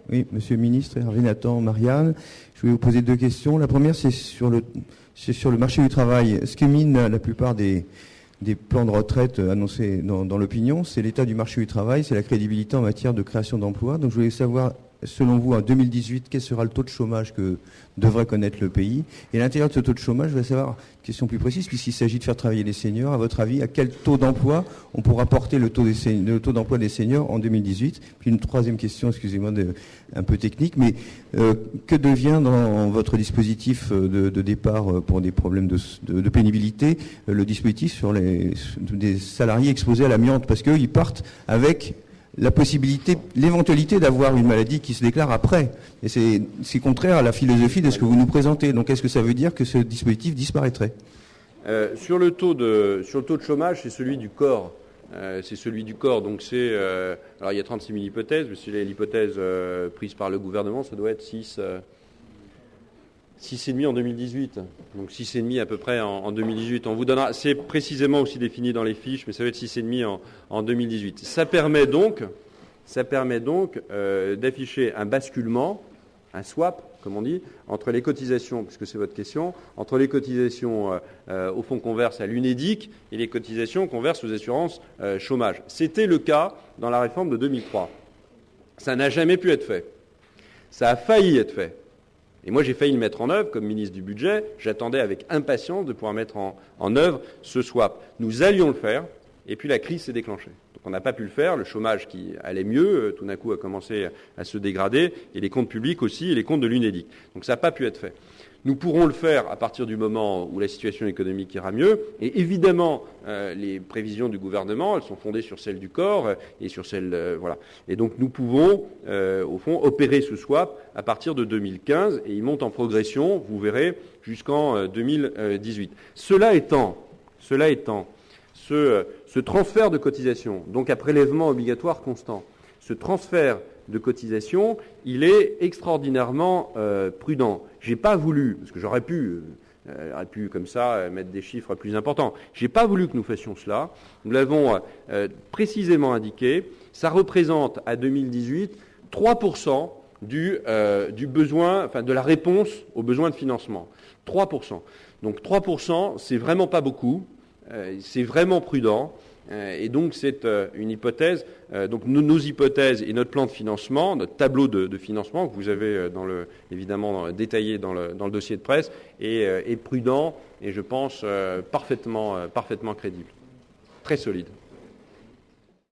Oui, monsieur le ministre, Hervé Nathan, Marianne. Je voulais vous poser deux questions. La première, c'est sur le marché du travail. Ce qui mine la plupart des plans de retraite annoncés dans l'opinion, c'est l'état du marché du travail, c'est la crédibilité en matière de création d'emplois. Donc je voulais savoir, selon vous, en 2018, quel sera le taux de chômage que devrait connaître le pays? Et à l'intérieur de ce taux de chômage, je voulais savoir, une question plus précise, puisqu'il s'agit de faire travailler les seniors, à votre avis, à quel taux d'emploi on pourra porter le taux d'emploi des seniors en 2018? Puis une troisième question, excusez-moi, un peu technique, mais que devient dans votre dispositif de départ pour des problèmes de pénibilité, le dispositif sur des salariés exposés à l'amiante? Parce qu'eux, ils partent avec la possibilité, l'éventualité d'avoir une maladie qui se déclare après. Et c'est contraire à la philosophie de ce que vous nous présentez. Donc est-ce que ça veut dire que ce dispositif disparaîtrait? Sur le taux de chômage, c'est celui du corps. Donc alors il y a 36 000 hypothèses, mais si l'hypothèse prise par le gouvernement, ça doit être 6,5 en 2018. Donc 6,5 à peu près en 2018. On vous donnera, c'est précisément aussi défini dans les fiches, mais ça va être 6,5 en 2018. Ça permet donc d'afficher un basculement, un swap, comme on dit, entre les cotisations, puisque c'est votre question, entre les cotisations au fonds qu'on verse à l'UNEDIC et les cotisations qu'on verse aux assurances chômage. C'était le cas dans la réforme de 2003. Ça n'a jamais pu être fait. Ça a failli être fait. Et moi, j'ai failli le mettre en œuvre comme ministre du Budget. J'attendais avec impatience de pouvoir mettre en œuvre ce swap. Nous allions le faire, et puis la crise s'est déclenchée. Donc on n'a pas pu le faire. Le chômage qui allait mieux, tout d'un coup, a commencé à se dégrader, et les comptes publics aussi, et les comptes de l'UNEDIC. Donc ça n'a pas pu être fait. Nous pourrons le faire à partir du moment où la situation économique ira mieux. Et évidemment, les prévisions du gouvernement, elles sont fondées sur celles du corps et sur celles... voilà. Et donc nous pouvons, au fond, opérer ce swap à partir de 2015. Et il monte en progression, vous verrez, jusqu'en 2018. Cela étant, ce transfert de cotisation, donc à prélèvement obligatoire constant, ce transfert de cotisation, il est extraordinairement prudent. J'ai pas voulu, parce que j'aurais pu comme ça mettre des chiffres plus importants. J'ai pas voulu que nous fassions cela. Nous l'avons précisément indiqué. Ça représente à 2018 3% du besoin, enfin de la réponse aux besoins de financement. 3%. Donc 3%, c'est vraiment pas beaucoup. C'est vraiment prudent. Et donc c'est une hypothèse. Donc nos hypothèses et notre plan de financement, notre tableau de financement que vous avez évidemment détaillé dans le dossier de presse est prudent et je pense parfaitement crédible, très solide.